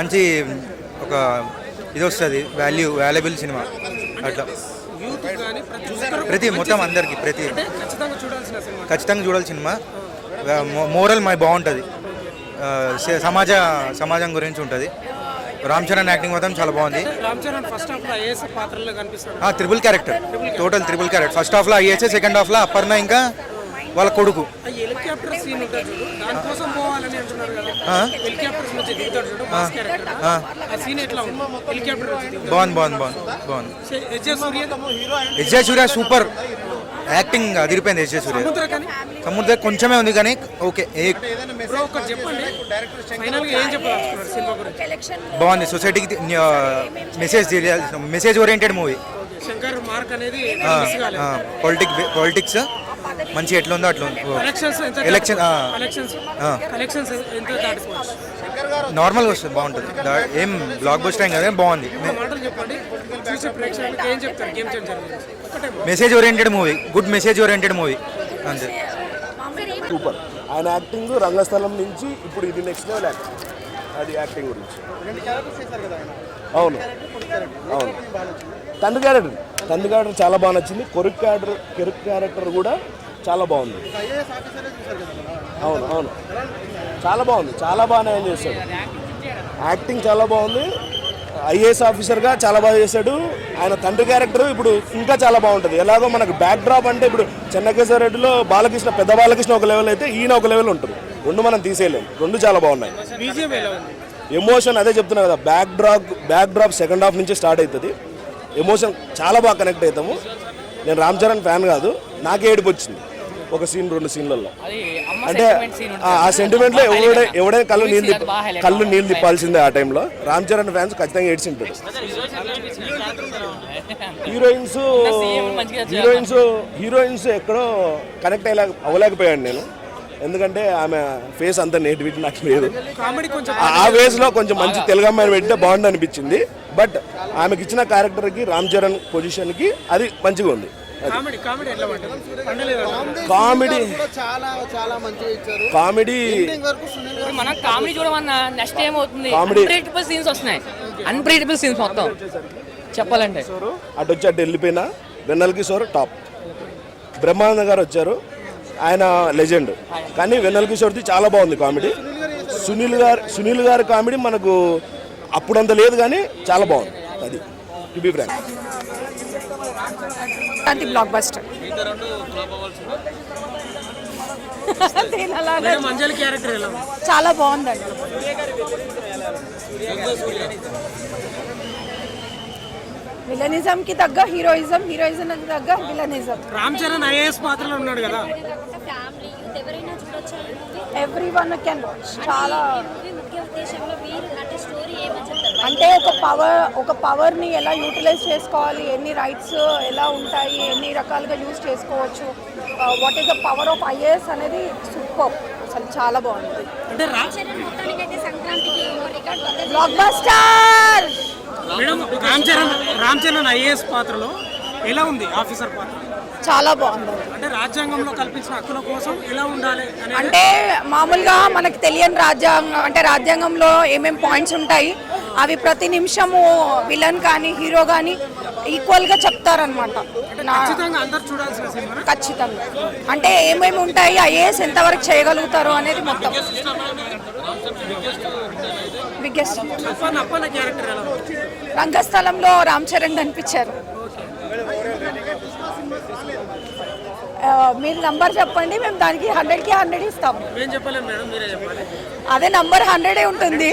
మంచి ఒక ఇది వస్తుంది, వాల్యుబుల్ సినిమా. అట్లా ప్రతి మొత్తం అందరికి ఖచ్చితంగా చూడాల్సిన సినిమా. మోరల్ బాగుంటుంది, సమాజం గురించి ఉంటుంది. రామ్ చరణ్ యాక్టింగ్ మాత్రం చాలా బాగుంది. Triple character, total triple character. First హాఫ్లో ఐఏఎస్, సెకండ్ హాఫ్లో అపర్ణ ఇంకా వాళ్ళ కొడుకు. బాగుంది. ఎస్జే సూర్య సూపర్ యాక్టింగ్ అదిరిపోయింది. ఎస్జే సూర్య సముద్ర కొంచెమే ఉంది కానీ ఓకే. బాగుంది. సొసైటీకి మెసేజ్ ఓరియంటెడ్ మూవీ. పాలిటిక్స్ మంచి ఎట్లా ఉందో అట్లా ఉంది. నార్మల్గా వస్తుంది, బాగుంటుంది. ఏం బ్లాక్ బస్టర్ ఏం కదా, బాగుంది. Message oriented movie, good message oriented movie అంతే. సూపర్. ఆయన యాక్టింగ్ రంగస్థలం నుంచి ఇప్పుడు ఇది నెక్స్ట్ లెవెల్ యాక్టింగ్. అది యాక్టింగ్ గురించి. అవును. తండ్రి క్యారెక్టర్ చాలా బాగా నచ్చింది. కెరుక్ క్యారెక్టర్ కూడా చాలా బాగుంది. అవును, చాలా బాగుంది. చాలా బాగా న్యాయం చేశాడు. యాక్టింగ్ చాలా బాగుంది. ఐఏఎస్ ఆఫీసర్గా చాలా బాగా చేశాడు. ఆయన తండ్రి క్యారెక్టర్ ఇప్పుడు ఇంకా చాలా బాగుంటుంది. ఎలాగో మనకు బ్యాక్ డ్రాప్ అంటే ఇప్పుడు చెన్నకేశ్వరరెడ్డిలో పెద్ద బాలకృష్ణ ఒక లెవెల్ అయితే ఈయన ఒక లెవెల్ ఉంటుంది. రెండు మనం తీసేయలేము. రెండు చాలా బాగున్నాయి. ఎమోషన్ అదే చెప్తున్నా కదా, బ్యాక్ డ్రాప్ సెకండ్ హాఫ్ నుంచి స్టార్ట్ అవుతుంది. ఎమోషన్ చాలా బాగా కనెక్ట్ అవుతాము. నేను రామ్ చరణ్ ఫ్యాన్ కాదు, నాకే ఏడుపు వచ్చింది ఒక సీన్, 2 సీన్లలో. అంటే ఆ సెంటిమెంట్లో ఎవడైనా కళ్ళు నీళ్ళు తిప్పాల్సిందే. ఆ టైంలో రామ్ చరణ్ ఫ్యాన్స్ ఖచ్చితంగా ఏడ్చింటారు. హీరోయిన్స్ ఎక్కడో కనెక్ట్ అవ్వలేకపోయాను నేను. ఎందుకంటే ఆమె ఫేస్ అంత నేటివిటీ నాకు లేదు. ఆ వేస్లో కొంచెం మంచి తెలుగు అమ్మాయిని పెడితే బాగుంది అనిపించింది. బట్ ఆమెకి ఇచ్చిన క్యారెక్టర్కి, రామ్ చరణ్ పొజిషన్కి అది మంచిగా ఉంది. అన్ప్రెడిక్టబుల్ సీన్స్ మొత్తం చెప్పాలంటే. అటు వచ్చి అటు వెళ్ళిపోయినా వెన్నెల కిషోర్ టాప్. బ్రహ్మానంద గారు వచ్చారు, ఆయన లెజెండ్. కానీ వెన్నెల కిషోర్ది చాలా బాగుంది కామెడీ. సునీల్ గారి కామెడీ మనకు అప్పుడంత లేదు కానీ చాలా బాగుంది. అది to be frank. Blockbuster. చాలా బాగుందండి. విలనిజం కి తగ్గ హీరోయిజం, హీరోయిజం కి తగ్గ విలనిజం. రామ్ చరణ్ ఐఏఎస్ పాత్రలో ఉన్నాడు కదా. Everyone can watch. చాలా అంటే ఒక పవర్ని ఎలా యూటిలైజ్ చేసుకోవాలి, ఎన్ని రైట్స్ ఎలా ఉంటాయి, ఎన్ని రకాలుగా యూజ్ చేసుకోవచ్చు, what is the power of IAS అనేది సూపర్. అసలు చాలా బాగుంది. Block buster. Ram Charan IAS పాత్రలో ఎలా ఉంది ఆఫీసర్ పాత్ర? చాలా బాగుంది. అంటే రాజ్యాంగంలో కల్పించిన హక్కుల కోసం ఎలా ఉండాలి అంటే మామూలుగా మనకు తెలియని రాజ్యాంగంలో ఏమేం పాయింట్స్ ఉంటాయి అవి ప్రతి నిమిషము విలన్ కానీ హీరో కానీ ఈక్వల్గా చెప్తారనమాట. ఖచ్చితంగా అంటే ఏమేమి ఉంటాయి, ఐఏఎస్ ఎంతవరకు చేయగలుగుతారు అనేది మొత్తం. బిగ్గెస్ట్. రంగస్థలంలో రామ్ చరణ్ కనిపించారు. మీరు నంబర్ చెప్పండి, మేము దానికి 100కి 100 ఇస్తాము. అదే నంబర్ 100 ఉంటుంది.